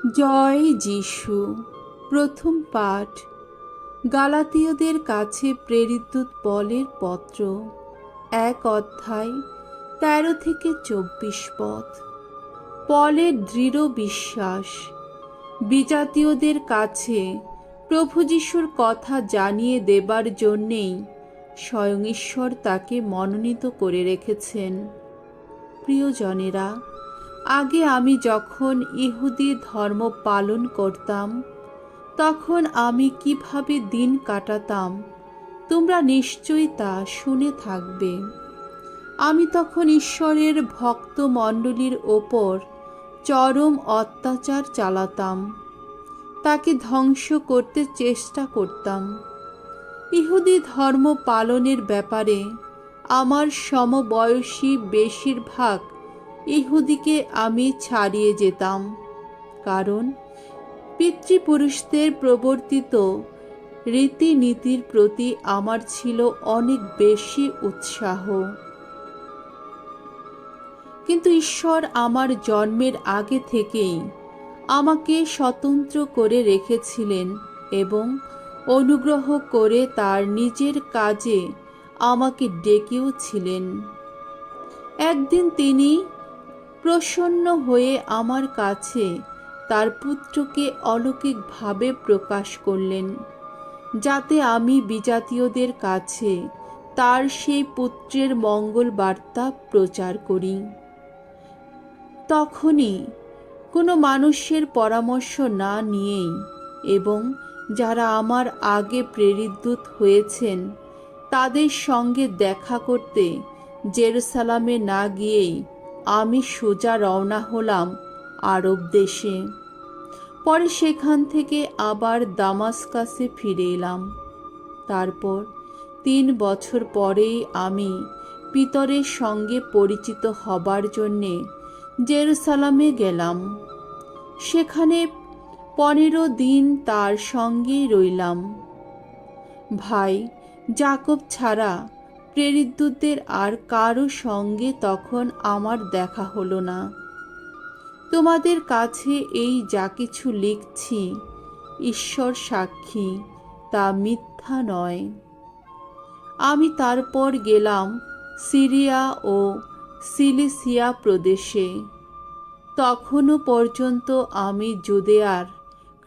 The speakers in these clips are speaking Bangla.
জয় যিশু। প্রথম পাঠ। গালাতীয়দের কাছে প্রেরিত পলের পত্র, 1 অধ্যায় 13 থেকে 24 পদ। পলের দৃঢ় বিশ্বাস। বিজাতীয়দের কাছে প্রভু যিশুর কথা জানিয়ে দেবার জন্যেই স্বয়ং ঈশ্বর তাকে মনোনীত করে রেখেছেন। প্রিয়জনেরা, আগে আমি যখন ইহুদি ধর্ম পালন করতাম, তখন আমি কিভাবে দিন কাটাতাম তোমরা নিশ্চয়ই তা শুনে থাকবে। আমি তখন ঈশ্বরের ভক্তমণ্ডলীর ওপর চরম অত্যাচার চালাতাম, তাকে ধ্বংস করতে চেষ্টা করতাম। ইহুদি ধর্ম পালনের ব্যাপারে আমার সমবয়সী বেশিরভাগ ইহুদিকে আমি ছাড়িয়ে যেতাম, কারণ পিতৃপুরুষদের প্রবর্তিত রীতিনীতির প্রতি আমার ছিল অনেক বেশি উৎসাহ। কিন্তু ঈশ্বর আমার জন্মের আগে থেকেই আমাকে স্বতন্ত্র করে রেখেছিলেন এবং অনুগ্রহ করে তার নিজের কাজে আমাকে ডেকেও ছিলেন। একদিন তিনি প্রসন্ন হয়ে আমার কাছে তার পুত্রকে অলৌকিকভাবে প্রকাশ করলেন, যাতে আমি বিজাতীয়দের কাছে তার সেই পুত্রের মঙ্গল বার্তা প্রচার করি। তখনই কোনো মানুষের পরামর্শ না নিয়েই এবং যারা আমার আগে প্রেরিত দূত হয়েছেন তাদের সঙ্গে দেখা করতে জেরুসালামে না গিয়েই আমি সোজা রওনা হলাম আরব দেশে। পরে সেখান থেকে আবার দামাস্কাসে ফিরে এলাম। তারপর 3 বছর পরেই আমি পিতরের সঙ্গে পরিচিত হবার জন্যে জেরুসালামে গেলাম। সেখানে 15 দিন তার সঙ্গেই রইলাম। ভাই যাকব ছাড়া প্রেরিতদের আর কারো সঙ্গে তখন আমার দেখা হলো না। তোমাদের কাছে এই যা কিছু লিখছি, ঈশ্বর সাক্ষী, তা মিথ্যা নয়। আমি তারপর গেলাম সিরিয়া ও সিলিসিয়া প্রদেশে। তখনও পর্যন্ত আমি জুদেয়ার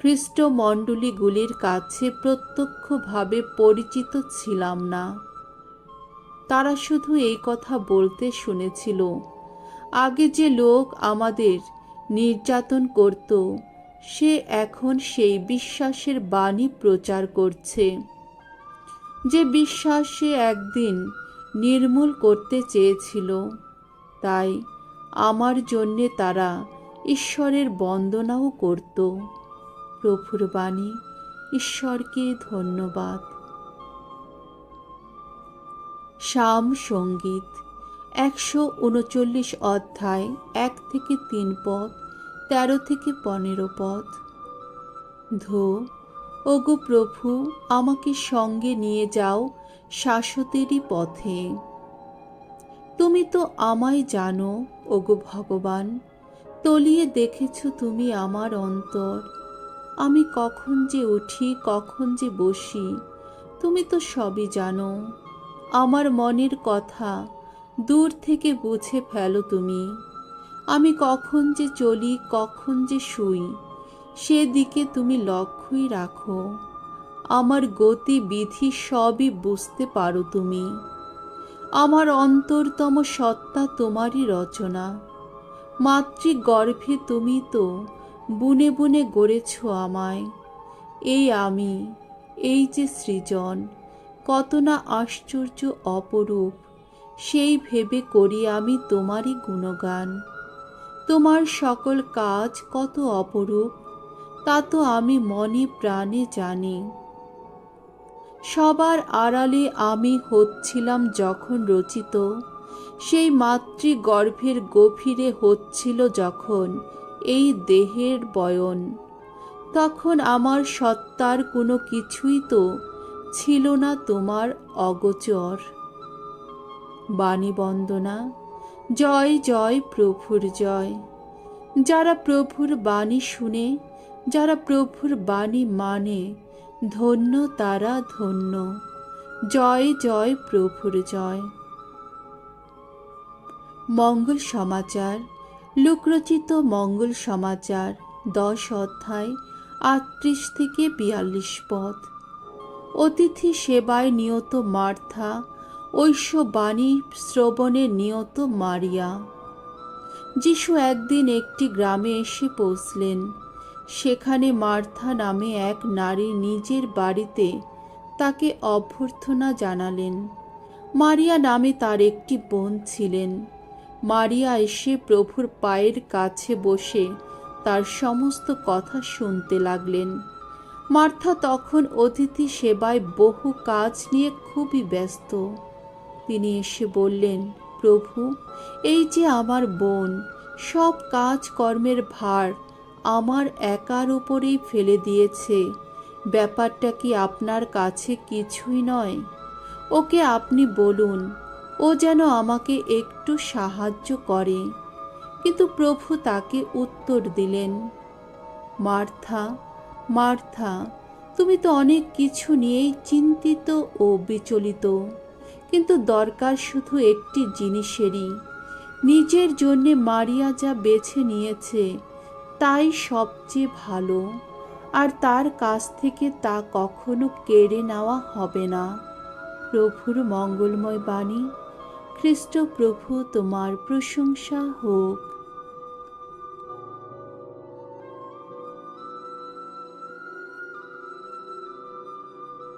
খ্রিস্টমণ্ডলীগুলির কাছে প্রত্যক্ষভাবে পরিচিত ছিলাম না। তারা শুধু এই কথা বলতে শুনেছিল, আগে যে লোক আমাদের নির্যাতন করত সে এখন সেই বিশ্বাসের বাণী প্রচার করছে, যে বিশ্বাস সে একদিন নির্মূল করতে চেয়েছিল। তাই আমার জন্যে তারা ঈশ্বরের বন্দনাও করত। প্রভুর বাণী। ঈশ্বরকে ধন্যবাদ। সাম সঙ্গীত 139 অধ্যায় 1 থেকে 3 পদ, 13 থেকে 15 পদ। ধো, ওগো প্রভু, আমাকে সঙ্গে নিয়ে যাও শাশ্বতেরই পথে। তুমি তো আমায় জানো, ওগো ভগবান, তলিয়ে দেখেছ তুমি আমার অন্তর। আমি কখন যে উঠি, কখন যে বসি, তুমি তো সবই জানো। আমার মনের কথা দূর থেকে বুঝে ফেলো তুমি। আমি কখন যে চলি, কখন যে শুই, সেদিকে তুমি লক্ষ্যই রাখো। আমার গতি বিধি সবই বুঝতে পারো তুমি। আমার অন্তরতম সত্তা তোমারই রচনা। মাতৃগর্ভে তুমি তো বুনে বুনে গড়েছ আমায়। এই আমি, এই যে সৃজন, কত না আশ্চর্য অপরূপ, সেই ভেবে করি আমি তোমারই গুণগান। তোমার সকল কাজ কত অপরূপ, তা তো আমি মনে প্রাণে জানি। সবার আড়ালে আমি হচ্ছিলাম যখন রচিত, সেই মাতৃগর্ভের গভীরে হচ্ছিল যখন এই দেহের বয়ন, তখন আমার সত্তার কোনো কিছুই তো ছিল না তোমার অগোচর। বাণী বন্দনা। জয় জয় প্রভুর জয়। যারা প্রভুর বাণী শুনে, যারা প্রভুর বাণী মানে, ধন্য তারা ধন্য। জয় জয় প্রভুর জয়। মঙ্গল সমাচার। লোকরচিত মঙ্গল সমাচার 10 অধ্যায় 38 থেকে 42 পদ। অতিথি সেবায় নিয়ত মার্থা, ঐশ্ববাণী শ্রবণে নিয়ত মারিয়া। যিশু একদিন একটি গ্রামে এসে পৌঁছলেন। সেখানে মার্থা নামে এক নারী নিজের বাড়িতে তাকে অভ্যর্থনা জানালেন। মারিয়া নামে তার একটি বোন ছিলেন। মারিয়া এসে প্রভুর পায়ের কাছে বসে তার সমস্ত কথা শুনতে লাগলেন। মার্থা তখন অতিথি সেবায় বহু কাজ নিয়ে খুবই ব্যস্ত। তিনি এসে বললেন, প্রভু, এই যে আমার বোন সব কাজ কর্মের ভার আমার একার উপরেই ফেলে দিয়েছে, ব্যাপারটা কি আপনার কাছে কিছুই নয়? ওকে আপনি বলুন ও যেন আমাকে একটু সাহায্য করে। কিন্তু প্রভু তাকে উত্তর দিলেন, মার্থা, মার্থা, তুমি তো অনেক কিছু নিয়েই চিন্তিত ও বিচলিত, কিন্তু দরকার শুধু একটি জিনিসেরই। নিজের জন্যে মারিয়া যা বেছে নিয়েছে তাই সবচেয়ে ভালো, আর তার কাছ থেকে তা কখনো কেড়ে নেওয়া হবে না। প্রভুর মঙ্গলময় বাণী। খ্রিস্ট প্রভু, তোমার প্রশংসা হোক।